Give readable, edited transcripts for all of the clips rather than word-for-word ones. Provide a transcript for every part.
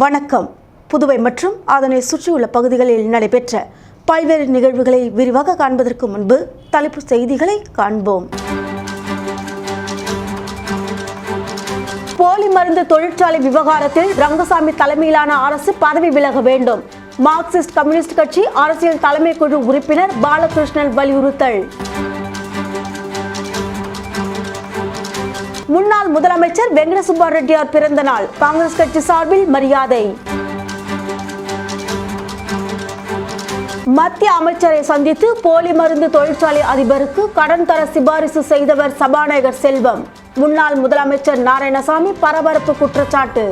வணக்கம். புதுவை மற்றும் அதனை சுற்றியுள்ள பகுதிகளில் நடைபெற்ற பல்வேறு நிகழ்வுகளை விரிவாக காண்பதற்கு முன்பு தலைப்புச் செய்திகளை காண்போம். போலி மருந்து தொழிற்சாலை விவகாரத்தில் ரங்கசாமி தலைமையிலான அரசு பதவி விலக வேண்டும். மார்க்சிஸ்ட் கம்யூனிஸ்ட் கட்சி அரசியல் தலைமை குழு உறுப்பினர் பாலகிருஷ்ணன் வலியுறுத்தல். முன்னாள் முதலமைச்சர் வெங்கட சுப்பா ரெட்டியார் பிறந்த நாள், காங்கிரஸ் கட்சி சார்பில் மரியாதை. மத்திய அமைச்சரை சந்தித்து போலி மருந்து தொழிற்சாலை அதிபருக்கு கடன் தர சிபாரிசு செய்தவர் சபாநாயகர் செல்வம், முன்னாள் முதலமைச்சர் நாராயணசாமி பரபரப்பு குற்றச்சாட்டு.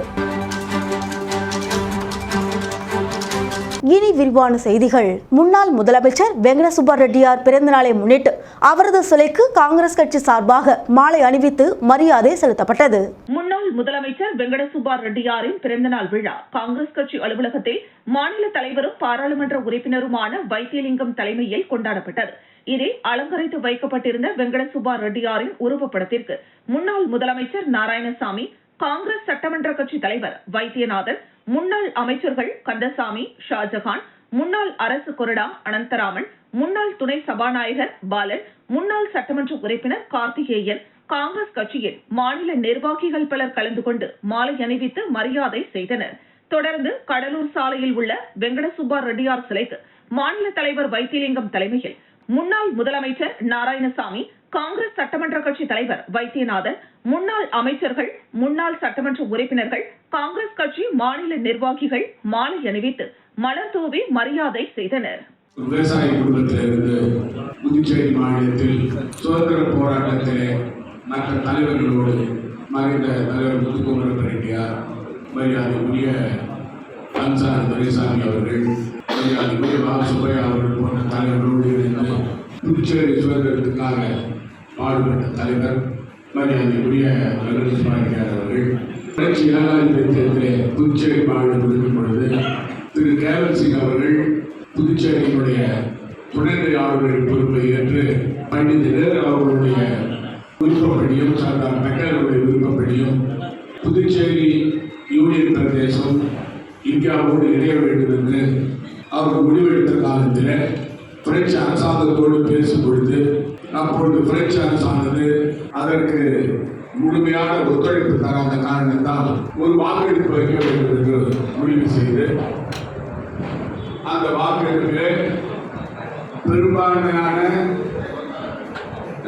இனி விரிவான செய்திகள். முன்னாள் முதலமைச்சர் வெங்கட சுப்பா ரெட்டியார் பிறந்த நாளை முன்னிட்டு அவரது சிலைக்கு காங்கிரஸ் கட்சி சார்பாக மாலை அணிவித்து மரியாதை செலுத்தப்பட்டது. முன்னாள் முதலமைச்சர் வெங்கட சுப்பா ரெட்டியாரின் பிறந்தநாள் விழா காங்கிரஸ் கட்சி அலுவலகத்தில் மாநில தலைவரும் பாராளுமன்ற உறுப்பினருமான வைத்தியலிங்கம் தலைமையில் கொண்டாடப்பட்டது. இதில் அலங்கரித்து வைக்கப்பட்டிருந்த வெங்கட சுப்பா ரெட்டியாரின் உருவப்படத்திற்கு முன்னாள் முதலமைச்சர் நாராயணசாமி, காங்கிரஸ் சட்டமன்ற கட்சி தலைவர் வைத்தியநாதன், முன்னாள் அமைச்சர்கள் கந்தசாமி, ஷாஜகான், முன்னாள் அரசு கொறடா அனந்தராமன், முன்னாள் துணை சபாநாயகர் பாலன், முன்னாள் சட்டமன்ற உறுப்பினர் கார்த்திகேயன், காங்கிரஸ் கட்சியின் மாநில நிர்வாகிகள் பலர் கலந்து கொண்டு மாலை அணிவித்து மரியாதை செய்தனர். தொடர்ந்து கடலூர் சாலையில் உள்ள வெங்கட சுப்பா ரெட்டியார் சிலைக்கு மாநில தலைவர் வைத்தியலிங்கம் தலைமையில் முன்னாள் முதலமைச்சர் நாராயணசாமி, காங்கிரஸ் சட்டமன்ற கட்சி தலைவர் வைத்தியநாதன், முன்னாள் அமைச்சர்கள், முன்னாள் சட்டமன்ற உறுப்பினர்கள், காங்கிரஸ் கட்சி மாநில நிர்வாகிகள் மாலை அணிவித்து மலர் தூவி மரியாதை செய்தனர். விவசாய குடும்பத்திலிருந்து புதுச்சேரி மாநிலத்தில் சுதந்திர போராட்டத்திலே மற்ற தலைவர்களோடு மறைந்த தலைவர் முத்துக்குமரன் ரெட்டியார், மரியாதைக்குரிய அன்சார் துரைசாமி அவர்கள், மரியாதைக்குரிய சுப்பையா அவர்கள் போன்ற தலைவர்களோடு இணைந்து புதுச்சேரி சுதந்திரத்துக்காக பாடுபட்ட தலைவர் மரியாதைக்குரிய வெங்கட சுப்பா ரெட்டியார் அவர்கள் புரட்சி 7ஆம் தேதியிலே புதுச்சேரி மாநிலம் இருக்கும் பொழுது திரு கேவல் சிங் அவர்கள் புதுச்சேரியினுடைய துணைநிலை ஆளுநரின் பொறுப்பை ஏற்று பண்டித நேரு அவர்களுடைய விருப்பப்படியும் சர்தார் பட்டேலுடைய விருப்பப்படியும் புதுச்சேரி யூனியன் பிரதேசம் இந்தியாவோடு இணைய வேண்டும் என்று அவர் முடிவெடுத்த காலத்தில் பிரெஞ்சு அரசாங்கத்தோடு பேசும் பொழுது அப்பொழுது பிரெஞ்சு அரசானது அதற்கு முழுமையான ஒத்துழைப்பு தராத காரணத்தால் ஒரு வாக்கெடுப்பு வைக்க வேண்டும் என்று முடிவு செய்து அந்த வாக்கெடுப்பிலே பெரும்பான்மையான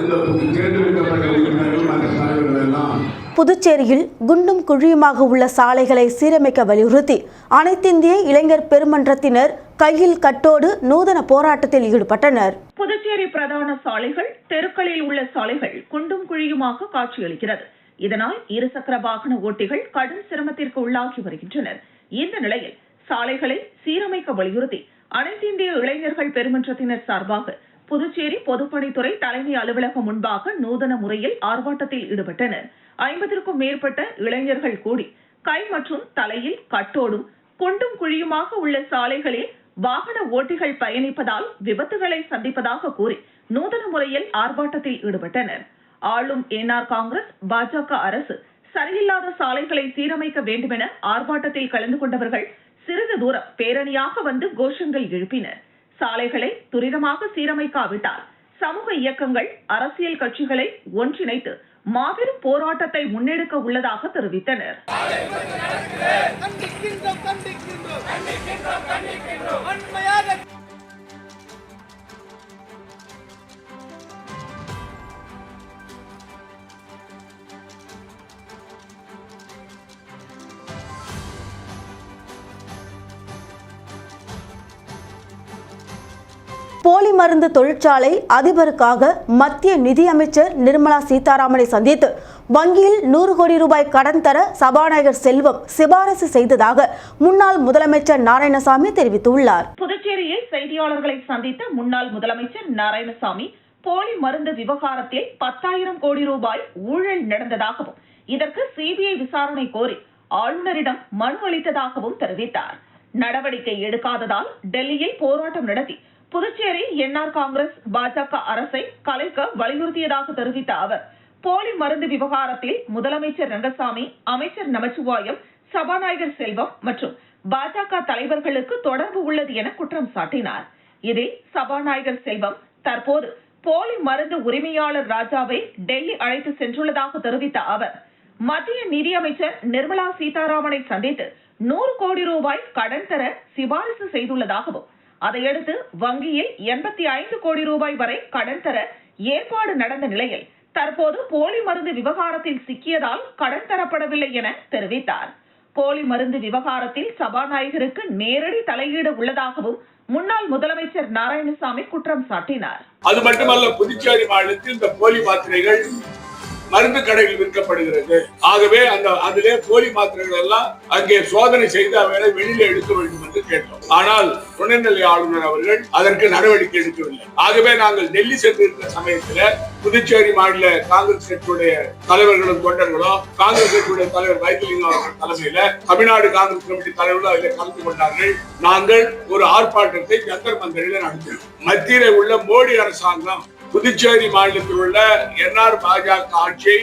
இந்த தேர்ந்தெடுக்கப்பட்ட உறுப்பினர்கள் மற்ற தலைவர்கள் எல்லாம் புதுச்சேரியில் குண்டும் குழியுமாக உள்ள சாலைகளை சீரமைக்க வலியுறுத்தி அனைத்திந்திய இளைஞர் பெருமன்றத்தினர் கையில் கட்டோடு நூதன போராட்டத்தில் ஈடுபட்டனர். புதுச்சேரி பிரதான சாலைகள், தெருக்களில் உள்ள சாலைகள் குண்டும் குழியுமாக காட்சியளிக்கிறது. இதனால் இருசக்கர வாகன ஓட்டிகள் கடும் சிரமத்திற்கு உள்ளாகி வருகின்றனர். இந்த நிலையில் சாலைகளை சீரமைக்க வலியுறுத்தி அனைத்திந்திய இளைஞர்கள் பெருமன்றத்தினர் சார்பாக புதுச்சேரி பொதுப்பணித்துறை தலைமை அலுவலகம் முன்பாக நூதன முறையில் ஆர்ப்பாட்டத்தில் ஈடுபட்டனர். 50க்கும் மேற்பட்ட இளைஞர்கள் கூடி கை மற்றும் தலையில் கட்டோடும் குண்டும் குழியுமாக உள்ள சாலைகளில் வாகன ஓட்டிகள் பயணிப்பதால் விபத்துகளை சந்திப்பதாக கூறி நூதன முறையில் ஆர்ப்பாட்டத்தில் ஈடுபட்டனர். ஆளும் என்ஆர் காங்கிரஸ் பாஜக அரசு சரியில்லாத சாலைகளை சீரமைக்க வேண்டுமென ஆர்ப்பாட்டத்தில் கலந்து கொண்டவர்கள் சிறிது தூரம் பேரணியாக வந்து கோஷங்கள் எழுப்பினர். சாலைகளை துரிதமாக சீரமைக்காவிட்டால் சமூக இயக்கங்கள், அரசியல் கட்சிகளை ஒன்றிணைத்து மாபெரும் போராட்டத்தை முன்னெடுக்க உள்ளதாக தெரிவித்தனர். போலி மருந்து தொழிற்சாலை அதிபருக்காக மத்திய நிதியமைச்சர் நிர்மலா சீதாராமனை சந்தித்து வங்கியில் 100 கோடி ரூபாய் கடன் தர சபாநாயகர் செல்வம் சிபாரிசு செய்ததாக முன்னாள் முதலமைச்சர் நாராயணசாமி தெரிவித்துள்ளார். புதுச்சேரியில் செய்தியாளர்களை சந்தித்த முன்னாள் முதலமைச்சர் நாராயணசாமி போலி மருந்து விவகாரத்தில் 10,000 கோடி ரூபாய் ஊழல் நடந்ததாகவும் இதற்கு சிபிஐ விசாரணை கோரி ஆளுநரிடம் மனு அளித்ததாகவும் தெரிவித்தார். நடவடிக்கை எடுக்காததால் டெல்லியில் போராட்டம் நடத்தி புதுச்சேரி என்ஆர் காங்கிரஸ் பாஜக அரசை கலைக்க வலியுறுத்தியதாக தெரிவித்த அவர் போலி மருந்து விவகாரத்தில் முதலமைச்சர் ரங்கசாமி, அமைச்சர் நமச்சிவாயம், சபாநாயகர் செல்வம் மற்றும் பாஜக தலைவர்களுக்கு தொடர்பு உள்ளது என குற்றம் சாட்டினார். இதில் சபாநாயகர் செல்வம் தற்போது போலி மருந்து உரிமையாளர் ராஜாவை டெல்லி அழைத்து சென்றுள்ளதாக தெரிவித்த அவர், மத்திய நிதியமைச்சர் நிர்மலா சீதாராமனை சந்தித்து 100 கோடி ரூபாய் கடன் தர சிபாரிசு செய்துள்ளதாகவும், அதையடுத்து வங்கியில் 85 கோடி ரூபாய் வரை கடன் தர ஏற்பாடு நடந்த நிலையில் தற்போது போலி மருந்து விவகாரத்தில் சிக்கியதால் கடன் தரப்படவில்லை என தெரிவித்தார். போலி மருந்து விவகாரத்தில் சபாநாயகருக்கு நேரடி தலையீடு உள்ளதாகவும் முன்னாள் முதலமைச்சர் நாராயணசாமி குற்றம் சாட்டினார். அது மட்டுமல்ல, புதுச்சேரி மாநிலத்தில் இந்த போலி மாத்திரைகள் மருந்து கடையில் விற்கப்படுகிறது. ஆகவே அதிலே போலி மாத்திரைகள் எல்லாம் அங்கே சோதனை செய்து அவர்களை வெளியில எடுக்க வேண்டும் என்று கேட்டோம். ஆனால் துணைநிலை ஆளுநர் அவர்கள் அதற்கு நடவடிக்கை எடுக்கவில்லை. ஆகவே நாங்கள் டெல்லி சென்றிருந்த சமயத்தில் புதுச்சேரி மாநில காங்கிரஸ் கட்சியுடைய தலைவர்களும் தொண்டர்களும், காங்கிரஸ் கட்சியுடைய தலைவர் வைத்திலிங்கம் அவர்கள் தலைமையில தமிழ்நாடு காங்கிரஸ் கமிட்டி தலைவர்களும் அதில் கலந்து கொண்டார்கள். நாங்கள் ஒரு ஆர்ப்பாட்டத்தை ஜந்தர் மந்தரில் நடத்தினோம். மத்தியில் உள்ள மோடி அரசாங்கம் புதுச்சேரி மாநிலத்தில் உள்ள என்ஆர் பாஜக ஆட்சியை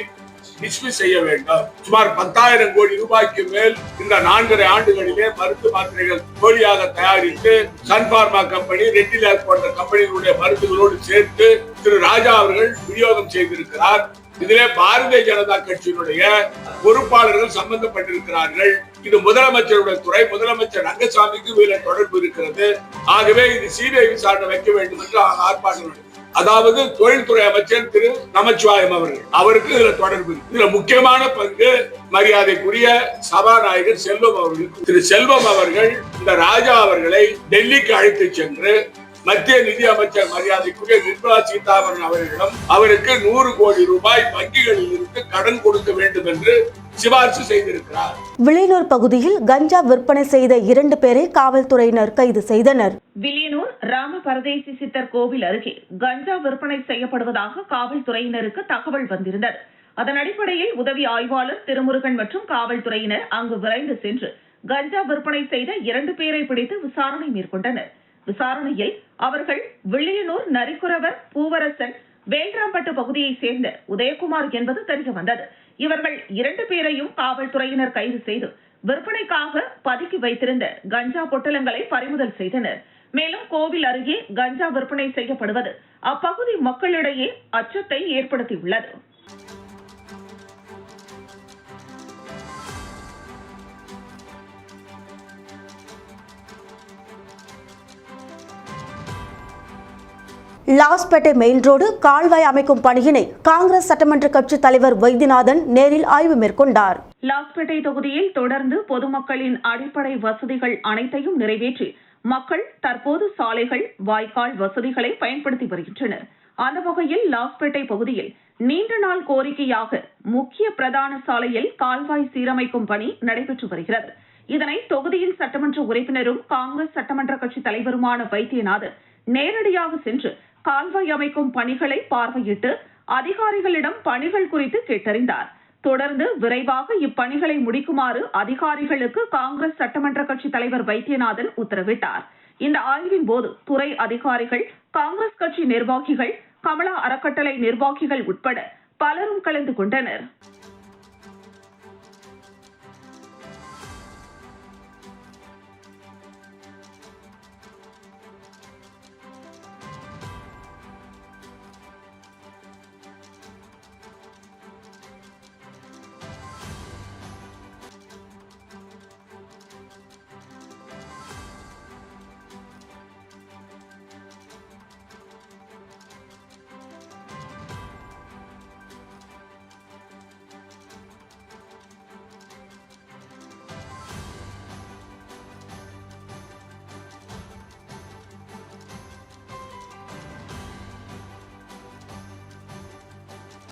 டிஸ்மிஸ் செய்ய வேண்டும். சுமார் 10,000 கோடி ரூபாய்க்கு மேல் இந்த 4.5 ஆண்டுகளிலே மருந்து மாத்திரைகள் போலியாக தயாரித்து சன்பார்மா கம்பெனி, ரெட்டிலேப் போன்ற கம்பெனிகளுடைய மருந்துகளோடு சேர்த்து திரு ராஜா அவர்கள் விநியோகம் செய்திருக்கிறார். இதிலே பாரதிய ஜனதா கட்சியினுடைய பொறுப்பாளர்கள் சம்பந்தப்பட்டிருக்கிறார்கள். இது முதலமைச்சருடைய துறை. முதலமைச்சர் ரங்கசாமிக்கு இதில் தொடர்பு இருக்கிறது. ஆகவே இது சிபிஐ விசாரணை வைக்க வேண்டும் என்று ஆர்ப்பாட்டம். அதாவது தொழில்துறை அமைச்சர் திரு நமச்சிவாயம் அவர்கள், அவருக்கு இதுல தொடர்பு. இதுல முக்கியமான பங்கு மரியாதைக்குரிய சபாநாயகர் செல்வம் அவர்களுக்கு. திரு செல்வம் அவர்கள் இந்த ராஜா அவர்களை டெல்லிக்கு அழைத்து சென்று மத்திய நிதி அமைச்சர் மரியாதைக்குரிய நிர்மலா சீதாராமன் அவர்களிடம் அவருக்கு 100 கோடி ரூபாய் வங்கிகளில் இருந்து கடன் கொடுக்க வேண்டும் என்று சிபாரிசு செய்திருக்கிறார். வில்லியனூர் பகுதியில் கஞ்சா விற்பனை செய்த 2 பேரை காவல்துறையினர் கைது செய்தனர். வில்லியனூர் ராம பரதேசி சித்தர் கோவில் அருகே கஞ்சா விற்பனை செய்யப்படுவதாக காவல்துறையினருக்கு தகவல் வந்திருந்தது. அதன் அடிப்படையில் உதவி ஆய்வாளர் திருமுருகன் மற்றும் காவல்துறையினர் அங்கு விரைந்து சென்று கஞ்சா விற்பனை செய்த 2 பேரை பிடித்து விசாரணை மேற்கொண்டனர். விசாரணையில் அவர்கள் வில்லியனூர் நரிக்குறவர் பூவரசன் வேல்ராம்பட்டு பகுதியை சேர்ந்த உதயகுமார் என்பது தெரிய வந்தது. இவர்கள் 2 பேரையும் காவல்துறையினர் கைது செய்து விற்பனைக்காக பதுக்கி வைத்திருந்த கஞ்சா பொட்டலங்களை பறிமுதல் செய்தனர். மேலும் கோவில் அருகே கஞ்சா விற்பனை செய்யப்படுவது அப்பகுதி மக்களிடையே அச்சத்தை ஏற்படுத்தியுள்ளது. லாஸ்பேட்டை மெயின் ரோடு கால்வாய் அமைக்கும் பணியினை காங்கிரஸ் சட்டமன்ற கட்சி தலைவர் வைத்தியநாதன் நேரில் ஆய்வு மேற்கொண்டார். லாஸ்பேட்டை தொகுதியில் தொடர்ந்து பொதுமக்களின் அடிப்படை வசதிகள் அனைத்தையும் நிறைவேற்றி மக்கள் தற்போது சாலைகள், வாய்க்கால் வசதிகளை பயன்படுத்தி வருகின்றனர். அந்த வகையில் லாஸ்பேட்டை பகுதியில் நீண்ட நாள் கோரிக்கையாக முக்கிய பிரதான சாலையில் கால்வாய் சீரமைக்கும் பணி நடைபெற்று வருகிறது. இதனை தொகுதியின் சட்டமன்ற உறுப்பினரும் காங்கிரஸ் சட்டமன்ற கட்சி தலைவருமான வைத்தியநாதன் நேரடியாக சென்று கால்வாய் அமைக்கும் பணிகளை பார்வையிட்டு அதிகாரிகளிடம் பணிகள் குறித்து கேட்டறிந்தார். தொடர்ந்து விரைவாக இப்பணிகளை முடிக்குமாறு அதிகாரிகளுக்கு காங்கிரஸ் சட்டமன்ற கட்சி தலைவர் வைத்தியநாதன் உத்தரவிட்டார். இந்த ஆய்வின் போது துறை அதிகாரிகள், காங்கிரஸ் கட்சி நிர்வாகிகள், கமலா அறக்கட்டளை நிர்வாகிகள் உட்பட பலரும் கலந்து கொண்டனர்.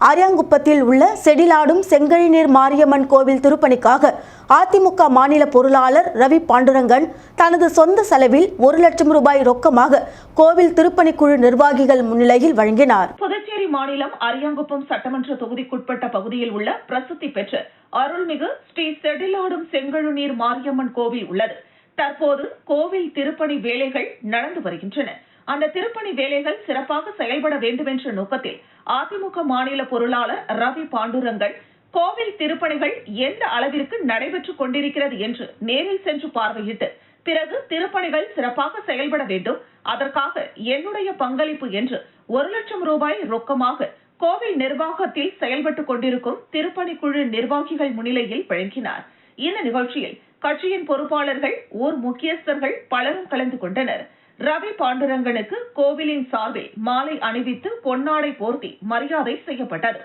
அரியாங்குப்பத்தில் உள்ள செடிலாடும் செங்கழிநீர் மாரியம்மன் கோவில் திருப்பணிக்காக அதிமுக மாநில பொருளாளர் ரவி பாண்டுரங்கன் தனது சொந்த செலவில் 1 லட்சம் ரூபாய் ரொக்கமாக கோவில் திருப்பணிக்குழு நிர்வாகிகள் முன்னிலையில் வழங்கினார். புதுச்சேரி மாநிலம் அரியாங்குப்பம் சட்டமன்ற தொகுதிக்குட்பட்ட பகுதியில் உள்ள பிரசித்தி பெற்ற அருள்மிகு ஸ்ரீ செடிலாடும் செங்கழுநீர் மாரியம்மன் கோவில் உள்ளது. தற்போது கோவில் திருப்பணி வேலைகள் நடந்து வருகின்றன. அந்த திருப்பணி வேலைகள் சிறப்பாக செயல்பட வேண்டும் என்ற நோக்கத்தில் அதிமுக மாநில பொருளாளர் ரவி பாண்டுரங்கன் கோவில் திருப்பணிகள் எந்த அளவிற்கு நடைபெற்றுக் கொண்டிருக்கிறது என்று நேரில் சென்று பார்வையிட்டு பிறகு திருப்பணிகள் சிறப்பாக செயல்பட வேண்டும், அதற்காக என்னுடைய பங்களிப்பு என்று 1 லட்சம் ரூபாய் ரொக்கமாக கோவில் நிர்வாகத்தில் செயல்பட்டுக் கொண்டிருக்கும் திருப்பணிக்குழு நிர்வாகிகள் முன்னிலையில் வழங்கினார். இந்த நிகழ்ச்சியில் கட்சியின் பொறுப்பாளர்கள், ஊர் முக்கியஸ்தர்கள் பலரும் கலந்து கொண்டனர். ரவி பாண்டுரங்கனுக்கு கோவிலின் சார்பில் மாலை அணிவித்து பொன்னாடை போர்த்தி மரியாதை செய்யப்பட்டது.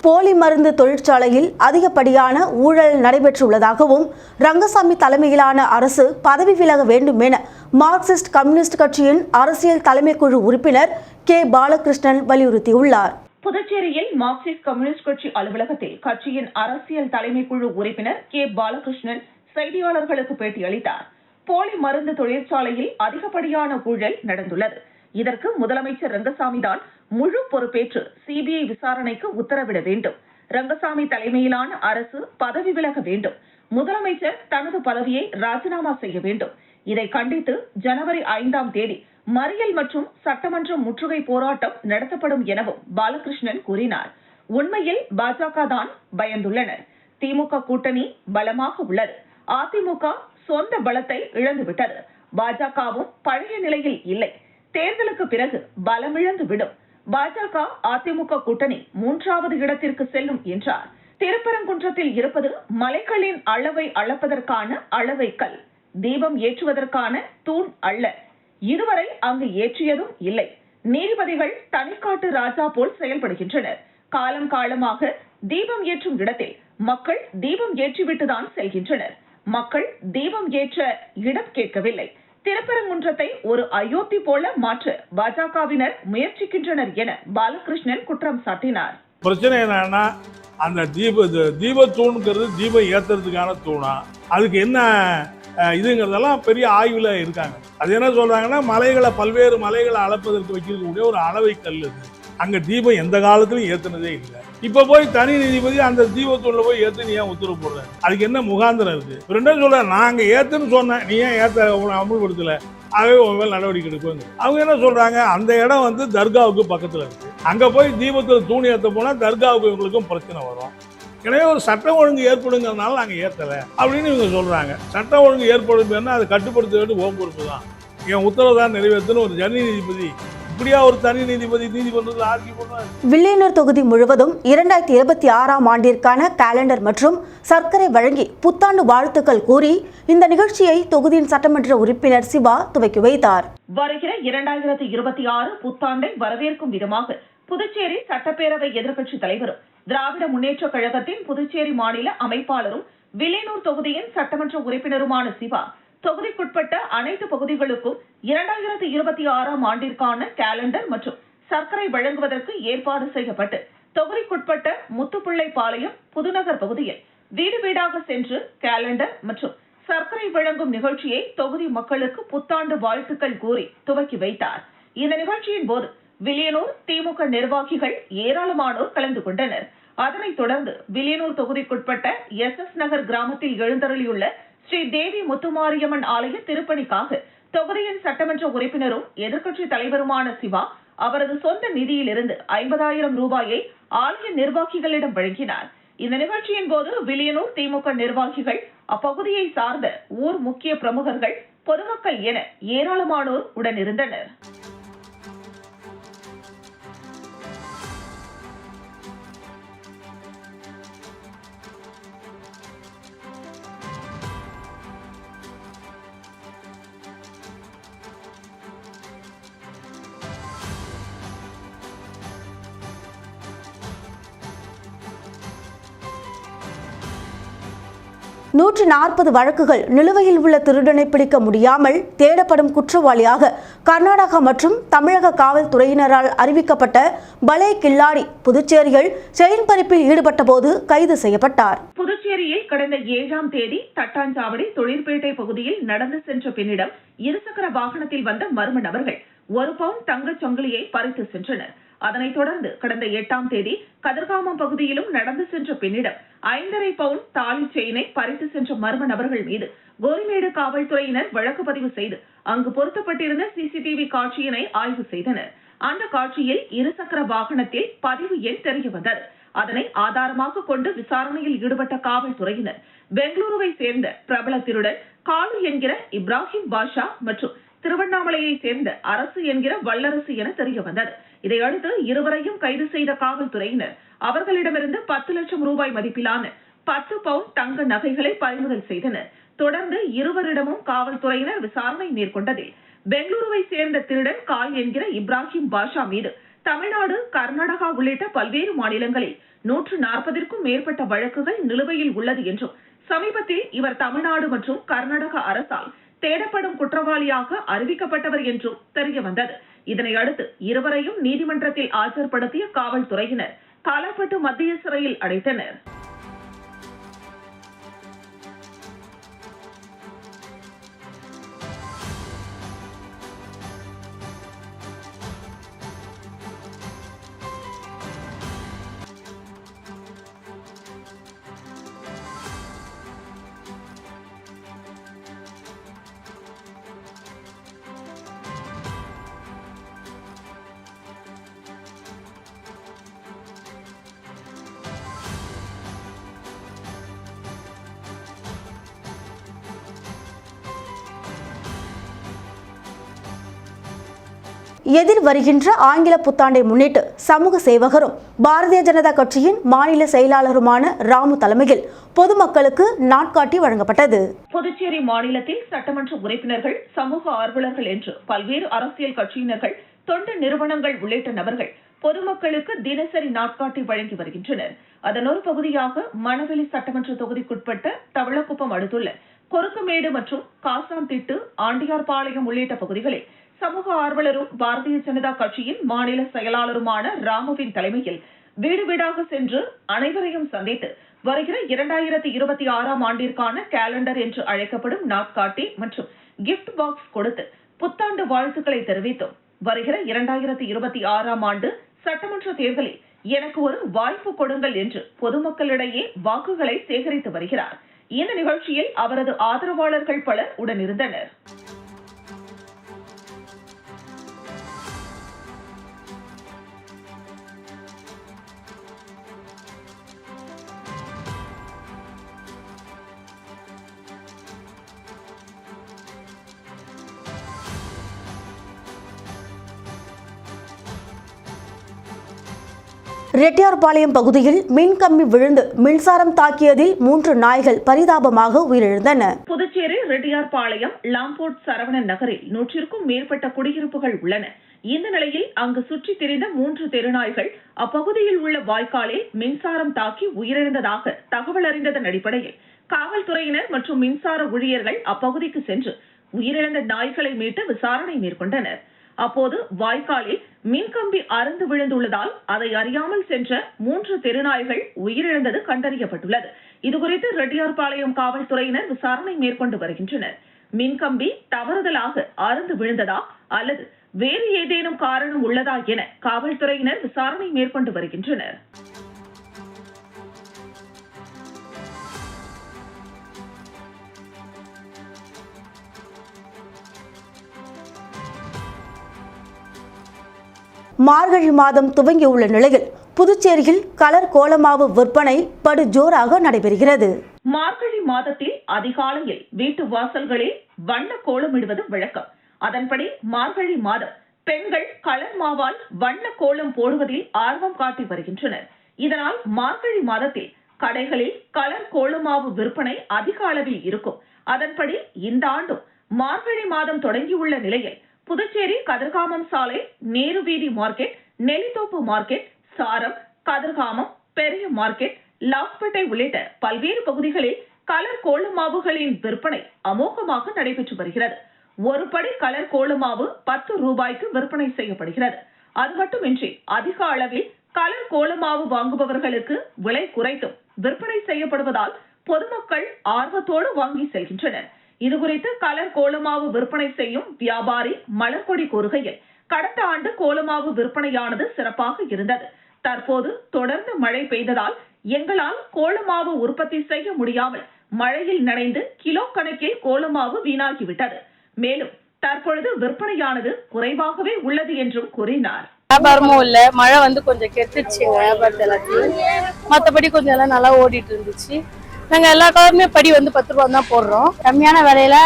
போலி மருந்து தொழிற்சாலையில் அதிகப்படியான ஊழல் நடைபெற்றுள்ளதாகவும் ரங்கசாமி தலைமையிலான அரசு பதவி விலக வேண்டும் என மார்க்சிஸ்ட் கம்யூனிஸ்ட் கட்சியின் அரசியல் தலைமைக்குழு உறுப்பினர் கே பாலகிருஷ்ணன் வலியுறுத்தியுள்ளார். புதுச்சேரியில் மார்க்சிஸ்ட் கம்யூனிஸ்ட் கட்சி அலுவலகத்தில் கட்சியின் அரசியல் தலைமைக்குழு உறுப்பினர் கே பாலகிருஷ்ணன் செய்தியாளர்களுக்கு பேட்டியளித்தார். போலி மருந்து தொழிற்சாலையில் அதிகப்படியான ஊழல் நடந்துள்ளது. இதற்கு முதலமைச்சர் ரங்கசாமி தான் முழு பொறுப்பேற்று சிபிஐ விசாரணைக்கு உத்தரவிட வேண்டும். ரங்கசாமி தலைமையிலான அரசு பதவி விலக வேண்டும். முதலமைச்சர் தனது பதவியை ராஜினாமா செய்ய வேண்டும். இதை கண்டித்து ஜனவரி 5ஆம் தேதி மறியல் மற்றும் சட்டமன்ற முற்றுகை போராட்டம் நடத்தப்படும் எனவும் பாலகிருஷ்ணன் கூறினார். உண்மையில் பாஜக தான் பயந்துள்ளனர். திமுக கூட்டணி பலமாக உள்ளது. அதிமுக சொந்த பலத்தை இழந்துவிட்டது. பாஜகவும் பழைய நிலையில் இல்லை. தேர்தலுக்கு பிறகு பலமிழந்து விடும். பாஜக அதிமுக கூட்டணி 3வது இடத்திற்கு செல்லும் என்றார். திருப்பரங்குன்றத்தில் இருப்பது மலைகளின் அளவை அளப்பதற்கான அளவை கல், தீபம் ஏற்றுவதற்கான தூண் அல்ல. இதுவரை அங்கு ஏற்றியதும் இல்லை. நீதிபதிகள் தனிக்காட்டு ராஜா போல் செயல்படுகின்றனர். காலம் காலமாக தீபம் ஏற்றும் இடத்தில் மக்கள் தீபம் ஏற்றிவிட்டுதான் செல்கின்றனர். மக்கள் தீபம் ஏற்ற இடம் கேட்கவில்லை. திருப்பரங்குன்றத்தை ஒரு அயோத்தி போல மாற்ற பாஜகவினர் முயற்சிக்கின்றனர் என பாலகிருஷ்ணன் குற்றம் சாட்டினார். பிரச்சனை என்னன்னா, அந்த தீப தூண்ங்கிறது தீபம் ஏத்துறதுக்கான தூணா, அதுக்கு என்ன இதுங்கிறதெல்லாம் பெரிய ஆய்வுல இருக்காங்க. அது என்ன சொல்றாங்கன்னா, பல்வேறு மலைகளை அளப்பதற்கு வைக்கக்கூடிய ஒரு அளவை கல் அது. அங்க தீபம் எந்த காலத்திலும் ஏத்துனதே இல்லை. இப்ப போய் தனி நீதிபதி அந்த தீபத்தூள்ல போய் ஏத்து நீ ஏன் உத்தரவு போடுற? அதுக்கு என்ன முகாந்திரம் இருக்கு? ரெண்டும் சொல்ற, நாங்க ஏத்துன்னு சொன்னேன், நீ ஏன் ஏத்த அமுல்படுத்தல, ஆகவே உங்க மேல் நடவடிக்கை எடுக்குவாங்க. அவங்க என்ன சொல்றாங்க, அந்த இடம் தர்காவுக்கு பக்கத்துல இருக்கு. அங்க போய் தீபத்துல தூணி ஏத்த போனா தர்காவுக்கு இவங்களுக்கும் பிரச்சனை வரும். எனவே ஒரு சட்டம் ஒழுங்கு ஏற்படுங்கிறதுனால நாங்க ஏத்தல அப்படின்னு இவங்க சொல்றாங்க. சட்டம் ஒழுங்கு ஏற்படும், அதை கட்டுப்படுத்த வேண்டிய ஓம் பொறுப்பு தான். என் உத்தரவு தான் நிறைவேற்றணும். ஒரு ஜனி நீதிபதி இப்படியா ஒரு தனி நீதிபதி நீதிமன்றத்தில் ஆர்கியூ பண்றாரு? வில்லியனூர் தொகுதி முழுவதும் 2026ஆம் ஆண்டிற்கான காலண்டர் மற்றும் சர்க்கரை வழங்கி புத்தாண்டு வாழ்த்துக்கள் கூறி இந்த நிகழ்ச்சியை தொகுதியின் சட்டமன்ற உறுப்பினர் சிவா துவக்கி வைத்தார். வருகிற 2026 புத்தாண்டை வரவேற்கும் விதமாக புதுச்சேரி சட்டப்பேரவை எதிர்க்கட்சி தலைவரும் திராவிட முன்னேற்ற கழகத்தின் புதுச்சேரி மாநில அமைப்பாளரும் வில்லியனூர் தொகுதியின் சட்டமன்ற உறுப்பினருமான சிவா தொகுதிக்குட்பட்ட அனைத்து பகுதிகளுக்கும் 2026ஆம் ஆண்டிற்கான காலண்டர் மற்றும் சர்க்கரை வழங்குவதற்கு ஏற்பாடு செய்யப்பட்டு தொகுதிக்குட்பட்ட முத்துப்பிள்ளைப்பாளையம் புதுநகர் பகுதியில் வீடு வீடாக சென்று காலண்டர் மற்றும் சர்க்கரை வழங்கும் நிகழ்ச்சியை தொகுதி மக்களுக்கு புத்தாண்டு வாழ்த்துக்கள் கூறி துவக்கி வைத்தார். இந்த நிகழ்ச்சியின் போது வில்லியனூர் திமுக நிர்வாகிகள் ஏராளமானோர் கலந்து கொண்டனர். அதனைத் தொடர்ந்து வில்லியனூர் தொகுதிக்குட்பட்ட SS நகர் கிராமத்தில் எழுந்தருளியுள்ள ஸ்ரீ தேவி முத்துமாரியம்மன் ஆலய திருப்பணிக்காக தொகுதியின் சட்டமன்ற உறுப்பினரும் எதிர்க்கட்சி தலைவருமான சிவா அவரது சொந்த நிதியிலிருந்து 50,000 ரூபாயை ஆலய நிர்வாகிகளிடம் வழங்கினார். இந்த நிகழ்ச்சியின் போது வில்லியனூர் திமுக நிர்வாகிகள், அப்பகுதியை சார்ந்த ஊர் முக்கிய பிரமுகர்கள், பொதுமக்கள் என ஏராளமானோர் உடனிருந்தனர். நூற்று 140 வழக்குகள் நிலுவையில் உள்ள திருடனை பிடிக்க முடியாமல் தேடப்படும் குற்றவாளியாக கர்நாடகா மற்றும் தமிழக காவல்துறையினரால் அறிவிக்கப்பட்ட பலே கில்லாடி புதுச்சேரியில் செயின் பறிப்பில் ஈடுபட்ட போது கைது செய்யப்பட்டார். புதுச்சேரியில் கடந்த 7ஆம் தேதி தட்டாஞ்சாவடி தொழிற்பேட்டை பகுதியில் நடந்து சென்ற பெண்ணிடம் இருசக்கர வாகனத்தில் வந்த மர்ம நபர்கள் 1 பவுன் தங்கச் சங்கிலியை பறித்து சென்றனர். அதனைத் தொடர்ந்து கடந்த 8ஆம் தேதி கதிர்காமம் பகுதியிலும் நடந்து சென்ற பெண்ணிடம் 5.5 பவுன் தாலி செயினை பறித்து சென்ற மர்ம நபர்கள் மீது கோரிமேடு காவல்துறையினர் வழக்கு பதிவு செய்து அங்கு பொருத்தப்பட்டிருந்த சிசிடிவி காட்சியினை ஆய்வு செய்தனர். அந்த காட்சியில் இருசக்கர வாகனத்தில் பதிவு எண் தெரிய வந்தது. அதனை ஆதாரமாக கொண்டு விசாரணையில் ஈடுபட்ட காவல்துறையினர் பெங்களூருவை சேர்ந்த பிரபல திருடன் காளு என்கிற இப்ராஹிம் பாஷா மற்றும் திருவண்ணாமலையை சேர்ந்த அரசு என்கிற வல்லரசு என தெரிய வந்தது. இதையடுத்து இருவரையும் கைது செய்த காவல்துறையினர் அவர்களிடமிருந்து 10 லட்சம் ரூபாய் மதிப்பிலான 10 பவுன் தங்க நகைகளை பறிமுதல் செய்தனர். தொடர்ந்து இருவரிடமும் காவல்துறையினர் விசாரணை மேற்கொண்டதில் பெங்களூருவை சேர்ந்த திருடன் கால் என்கிற இப்ராஹிம் பாஷா மீது தமிழ்நாடு, கர்நாடகா உள்ளிட்ட பல்வேறு மாநிலங்களில் 140ற்கும் மேற்பட்ட வழக்குகள் நிலுவையில் உள்ளது என்றும் சமீபத்தில் இவர் தமிழ்நாடு மற்றும் கர்நாடக அரசால் தேடப்படும் குற்றவாளியாக அறிவிக்கப்பட்டவர் என்றும் தெரிய வந்தது. இதனையடுத்து இருவரையும் நீதிமன்றத்தில் ஆஜர்படுத்திய காவல்துறையினர் காலாப்பட்டு மத்திய சிறையில் அடைத்தனர். எதிர் வருகின்ற ஆங்கில புத்தாண்டை முன்னிட்டு சமூக சேவகரும் பாரதிய ஜனதா கட்சியின் மாநில செயலாளருமான ராமு தலைமையில் பொதுமக்களுக்கு நாட்காட்டி வழங்கப்பட்டது. புதுச்சேரி மாநிலத்தில் சட்டமன்ற உறுப்பினர்கள், சமூக ஆர்வலர்கள் என்று பல்வேறு அரசியல் கட்சியினர்கள், தொண்டு நிறுவனங்கள் உள்ளிட்ட நபர்கள் பொதுமக்களுக்கு தினசரி நாட்காட்டி வழங்கி வருகின்றனர். அதன் ஒரு பகுதியாக மணவெளி சட்டமன்ற தொகுதிக்குட்பட்ட தவளக்குப்பம் அடுத்துள்ள கொருக்குமேடு மற்றும் காசாந்திட்டு, ஆண்டியார்பாளையம் உள்ளிட்ட பகுதிகளில் சமூக ஆர்வலரும் பாரதிய ஜனதா கட்சியின் மாநில செயலாளருமான ராமுவின் தலைமையில் வீடு வீடாக சென்று அனைவரையும் சந்தித்து வருகிற 2026ஆம் ஆண்டிற்கான கேலண்டர் என்று அழைக்கப்படும் நாட்காட்டி மற்றும் கிஃப்ட் பாக்ஸ் கொடுத்து புத்தாண்டு வாழ்த்துக்களை தெரிவித்தும் வருகிற 2026ஆம் ஆண்டு சட்டமன்ற தேர்தலில் எனக்கு ஒரு வாய்ப்பு கொடுங்கள் என்று பொதுமக்களிடையே வாக்குகளை சேகரித்து வருகிறார். இந்த நிகழ்ச்சியில் அவரது ஆதரவாளர்கள் பலர் உடனிருந்தனர். ரெட்டியார்பாளையம் பகுதியில் மின்கம்பி விழுந்து மின்சாரம் தாக்கியதில் 3 நாய்கள் பரிதாபமாக உயிரிழந்தன. புதுச்சேரி ரெட்டியார்பாளையம் லாம்போட் சரவணன் நகரில் 100ற்கும் மேற்பட்ட குடியிருப்புகள் உள்ளன. இந்த நிலையில் அங்கு சுற்றித் திரிந்த 3 தெருநாய்கள் அப்பகுதியில் உள்ள வாய்க்காலில் மின்சாரம் தாக்கி உயிரிழந்ததாக தகவல் அறிந்ததன் அடிப்படையில் காவல்துறையினர் மற்றும் மின்சார ஊழியர்கள் அப்பகுதிக்கு சென்று உயிரிழந்த நாய்களை மீட்டு விசாரணை மேற்கொண்டனர். அப்போது வாய்க்காலில் மின்கம்பி அறுந்து விழுந்துள்ளதால் அதை அறியாமல் சென்ற 3 தெருநாய்கள் உயிரிழந்தது கண்டறியப்பட்டுள்ளது. இதுகுறித்து ரெட்டியார்பாளையம் காவல்துறையினர் விசாரணை மேற்கொண்டு வருகின்றனர். மின்கம்பி தவறுதலாக அறுந்து விழுந்ததா அல்லது வேறு ஏதேனும் காரணம் உள்ளதா என காவல்துறையினர் விசாரணை மேற்கொண்டு வருகின்றனர். மார்கழி மாதம் துவங்கியுள்ள நிலையில் புதுச்சேரியில் கலர் கோலமாவு விற்பனை படு ஜோராக நடைபெறுகிறது. மார்கழி மாதத்தில் அதிகாலையில் வீட்டு வாசல்களில் வண்ண கோலமிடுவது வழக்கம். அதன்படி மார்கழி மாதம் பெண்கள் கலர் மாவால் வண்ண கோலம் போடுவதில் ஆர்வம் காட்டி வருகின்றனர். இதனால் மார்கழி மாதத்தில் கடைகளில் கலர் கோலமாவு விற்பனை அதிக அளவில் இருக்கும். அதன்படி இந்த ஆண்டும் மார்கழி மாதம் தொடங்கியுள்ள நிலையில் புதுச்சேரி கதிர்காமம் சாலை, நேரு வீதி மார்க்கெட், நெல்லித்தோப்பு மார்க்கெட், சாரம், கதிர்காமம், பெரிய மார்க்கெட், லாஸ்பேட்டை உள்ளிட்ட பல்வேறு பகுதிகளில் கலர் கோலமாவுகளின் விற்பனை அமோகமாக நடைபெற்று வருகிறது. ஒரு படி கலர் கோலமாவு 10 ரூபாய்க்கு விற்பனை செய்யப்படுகிறது. அது மட்டுமின்றி அதிக அளவில் கலர் கோலமாவு வாங்குபவர்களுக்கு விலை குறைத்தும் விற்பனை செய்யப்படுவதால் பொதுமக்கள் ஆர்வத்தோடு வாங்கி செல்கின்றனர். இதுகுறித்து கலர் கோலமாவு விற்பனை செய்யும் வியாபாரி மலர்கொடி கூறுகையில், கடந்த ஆண்டு கோலமாவு விற்பனையானது சிறப்பாக இருந்தது. தற்போது தொடர்ந்து மழை பெய்ததால் எங்களால் கோலமாவு உற்பத்தி செய்ய முடியாமல் மழையில் நனைந்து கிலோ கணக்கில் கோலமாவு வீணாகிவிட்டது. மேலும் தற்பொழுது விற்பனையானது குறைவாகவே உள்ளது என்றும் கூறினார். வியாபாரமும் இல்ல, மழை கொஞ்சம் கெட்டுச்சுங்க வியாபாரத்தை எல்லாத்தையும். மற்றபடி கொஞ்சம் எல்லாம் நல்லா ஓடிட்டு இருந்துச்சு. நாங்க எல்லா கலருமே படி 10 ரூபா தான் போடுறோம். கம்மியான விலையில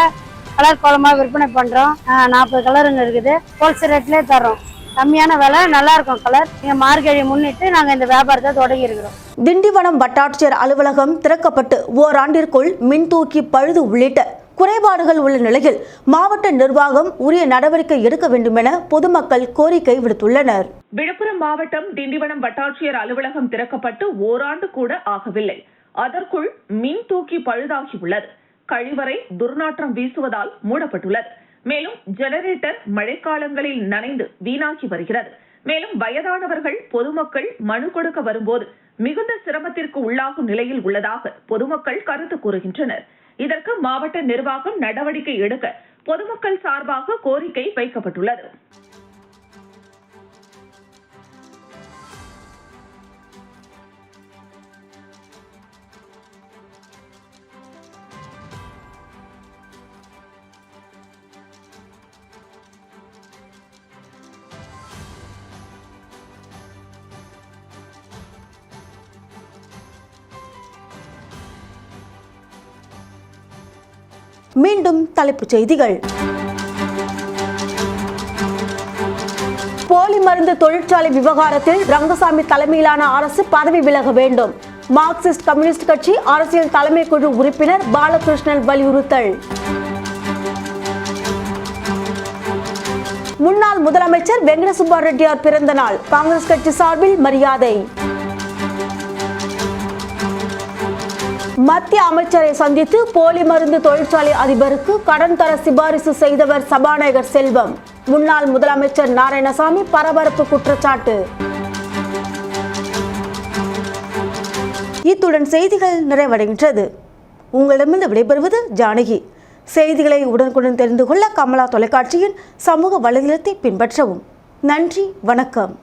கலர் கோலமா விற்பனை பண்றோம். 40 கலருங்க இருக்குது. ஹோல்சேல் ரேட்லயே தரோம். கம்மியான விலை, நல்லா இருக்கும் கலர். மார்கழி முன்னிட்டு நாங்க இந்த வியாபாரத்தை தொடங்கி இருக்கிறோம். திண்டிவனம் வட்டாட்சியர் அலுவலகம் திறக்கப்பட்டு ஓராண்டிற்குள் மின்தூக்கி பழுது உள்ளிட்ட குறைபாடுகள் உள்ள நிலையில் மாவட்ட நிர்வாகம் உரிய நடவடிக்கை எடுக்க வேண்டும் என பொதுமக்கள் கோரிக்கை விடுத்துள்ளனர். விழுப்புரம் மாவட்டம் திண்டிவனம் வட்டாட்சியர் அலுவலகம் திறக்கப்பட்டு ஓராண்டு கூட ஆகவில்லை. அதற்குள் மின் தூக்கி பழுதாகி உள்ளது. கழிவறை துர்நாற்றம் வீசுவதால் மூடப்பட்டுள்ளது. மேலும் ஜெனரேட்டர் மழைக்காலங்களில் நனைந்து வீணாகி வருகிறது. மேலும் வயதானவர்கள் பொதுமக்கள் மனு கொடுக்க வரும்போது மிகுந்த சிரமத்திற்கு உள்ளாகும் நிலையில் உள்ளதாக பொதுமக்கள் கருத்து கூறுகின்றனர். இதற்கு மாவட்ட நிர்வாகம் நடவடிக்கை எடுக்க பொதுமக்கள் சார்பாக கோரிக்கை வைக்கப்பட்டுள்ளது. மீண்டும் தலைப்புச் செய்திகள். போலி மருந்து தொழிற்சாலை விவகாரத்தில் ரங்கசாமி தலைமையிலான அரசு பதவி விலக வேண்டும். மார்க்சிஸ்ட் கம்யூனிஸ்ட் கட்சி அரசியல் தலைமை குழு உறுப்பினர் பாலகிருஷ்ணன் வலியுறுத்தல். முன்னாள் முதலமைச்சர் வெங்கட சுப்பா ரெட்டியார் பிறந்த நாள் காங்கிரஸ் கட்சி சார்பில் மரியாதை. மத்திய அமைச்சரை சந்தித்து போலி மருந்து தொழிற்சாலை அதிபருக்கு கடன் தர சிபாரிசு செய்தவர் சபாநாயகர் செல்வம். முன்னாள் முதலமைச்சர் நாராயணசாமி பரபரப்பு குற்றச்சாட்டு. இத்துடன் செய்திகள் நிறைவடைகின்றது. உங்களிடமிருந்து விடைபெறுவது ஜானகி. செய்திகளை உடனுக்குடன் தெரிந்து கொள்ள கமலா தொலைக்காட்சியின் சமூக வலைதளத்தை பின்பற்றவும். நன்றி, வணக்கம்.